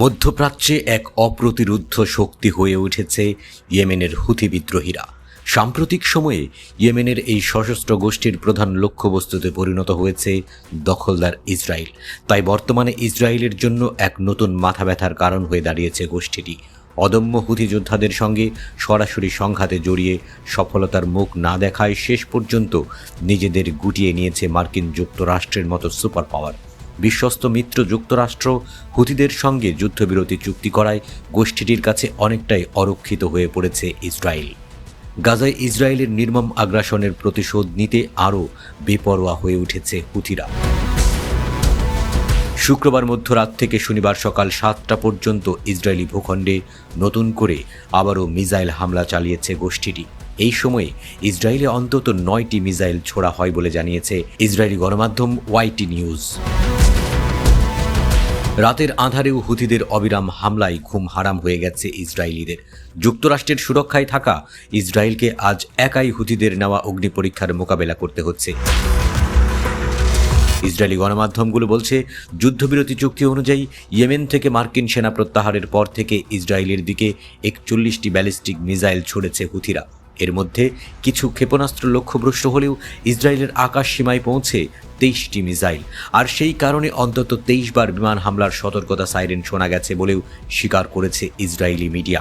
মধ্যপ্রাচ্যে এক অপ্রতিরোধ্য শক্তি হয়ে উঠেছে ইয়েমেনের হুথি বিদ্রোহীরা। সাম্প্রতিক সময়ে ইয়েমেনের এই সশস্ত্র গোষ্ঠীর প্রধান লক্ষ্যবস্তুতে পরিণত হয়েছে দখলদার ইসরায়েল। তাই বর্তমানে ইসরায়েলের জন্য এক নতুন মাথা ব্যথার কারণ হয়ে দাঁড়িয়েছে গোষ্ঠীটি। অদম্য হুথি যোদ্ধাদের সঙ্গে সরাসরি সংঘাতে জড়িয়ে সফলতার মুখ না দেখায় শেষ পর্যন্ত নিজেদের গুটিয়ে নিয়েছে মার্কিন যুক্তরাষ্ট্রের মতো সুপার পাওয়ার। বিশ্বস্ত মিত্র যুক্তরাষ্ট্র হুথিদের সঙ্গে যুদ্ধবিরতি চুক্তি করায় গোষ্ঠীটির কাছে অনেকটাই অরক্ষিত হয়ে পড়েছে ইসরায়েল। গাজায় ইসরায়েলের নির্মম আগ্রাসনের প্রতিশোধ নিতে আরও বেপরোয়া হয়ে উঠেছে হুথিরা। শুক্রবার মধ্যরাত থেকে শনিবার সকাল 7টা পর্যন্ত ইসরায়েলি ভূখণ্ডে নতুন করে আবারও মিসাইল হামলা চালিয়েছে গোষ্ঠীটি। এই সময়ে ইসরায়েলে অন্তত 9টি মিসাইল ছোড়া হয় বলে জানিয়েছে ইসরায়েলি গণমাধ্যম ওয়াইটি নিউজ। রাতের আঁধারেও হুথিদের অবিরাম হামলায় ঘুম হারাম হয়ে গেছে ইসরায়েলিদের। যুক্তরাষ্ট্রের সুরক্ষায় থাকা ইসরায়েলকে আজ একাই হুথিদের নেওয়া অগ্নি পরীক্ষার মোকাবেলা করতে হচ্ছে। ইসরায়েলি গণমাধ্যমগুলো বলছে, যুদ্ধবিরতি চুক্তি অনুযায়ী ইয়েমেন থেকে মার্কিন সেনা প্রত্যাহারের পর থেকে ইসরায়েলের দিকে 41টি ব্যালিস্টিক মিসাইল ছুড়েছে হুথিরা। এর মধ্যে কিছু ক্ষেপণাস্ত্র লক্ষ্যভ্রষ্ট হলেও ইসরায়েলের আকাশ সীমায় পৌঁছে 23টি মিসাইল। আর সেই কারণে অন্তত 23 বার বিমান হামলার সতর্কতা সাইরেন শোনা গেছে বলেও স্বীকার করেছে ইসরায়েলি মিডিয়া।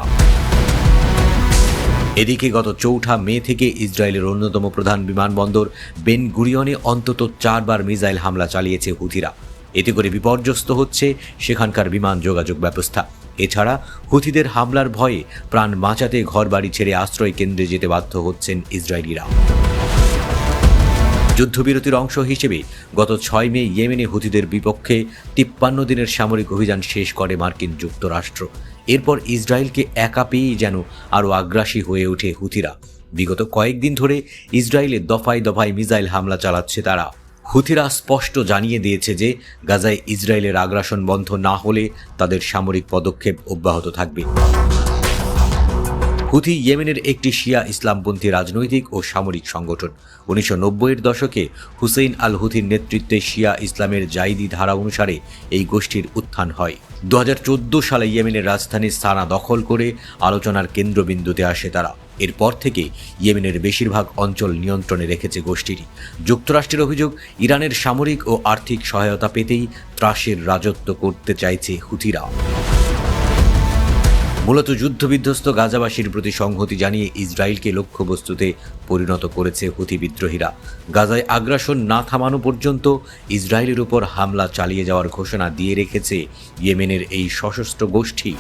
এদিকে গত 4 মে থেকে ইসরায়েলের অন্যতম প্রধান বিমানবন্দর বেন গুরিয়নে অন্তত 4 বার মিসাইল হামলা চালিয়েছে হুথিরা। এতে করে বিপর্যস্ত হচ্ছে সেখানকার বিমান যোগাযোগ ব্যবস্থা। এছাড়া হুথিদের হামলার ভয়ে প্রাণ বাঁচাতে ঘরবাড়ি ছেড়ে আশ্রয় কেন্দ্রে যেতে বাধ্য হচ্ছেন ইসরায়েলিরা। যুদ্ধবিরতির অংশ হিসেবে গত 6 মে ইয়েমেনে হুথিদের বিপক্ষে 53 দিনের সামরিক অভিযান শেষ করে মার্কিন যুক্তরাষ্ট্র। এরপর ইসরায়েলকে একা পেয়েই যেন আরও আগ্রাসী হয়ে ওঠে হুথিরা। বিগত কয়েকদিন ধরে ইসরায়েলে দফায় দফায় মিসাইল হামলা চালাচ্ছে তারা। হুথিরা স্পষ্ট জানিয়ে দিয়েছে যে গাজায় ইসরায়েলের আগ্রাসন বন্ধ না হলে তাদের সামরিক পদক্ষেপ অব্যাহত থাকবে। হুথি ইয়েমেনের একটি শিয়া ইসলামপন্থী রাজনৈতিক ও সামরিক সংগঠন। 1990-এর দশকে হুসেইন আল হুথির নেতৃত্বে শিয়া ইসলামের জাইদি ধারা অনুসারে এই গোষ্ঠীর উত্থান হয়। 2014 সালে ইয়েমেনের রাজধানী সানা দখল করে আলোচনার কেন্দ্রবিন্দুতে আসে তারা। এরপর থেকে ইয়েমেনের বেশিরভাগ অঞ্চল নিয়ন্ত্রণে রেখেছে গোষ্ঠীটি। যুক্তরাষ্ট্রের অভিযোগ, ইরানের সামরিক ও আর্থিক সহায়তা পেতেই ত্রাসের রাজত্ব করতে চাইছে হুথিরা। মূলত যুদ্ধবিধ্বস্ত গাজাবাসীর প্রতি সংহতি জানিয়ে ইসরায়েলকে লক্ষ্যবস্তুতে পরিণত করেছে হুথি বিদ্রোহীরা। গাজায় আগ্রাসন না থামানো পর্যন্ত ইসরায়েলের উপর হামলা চালিয়ে যাওয়ার ঘোষণা দিয়ে রেখেছে ইয়েমেনের এই সশস্ত্র গোষ্ঠী।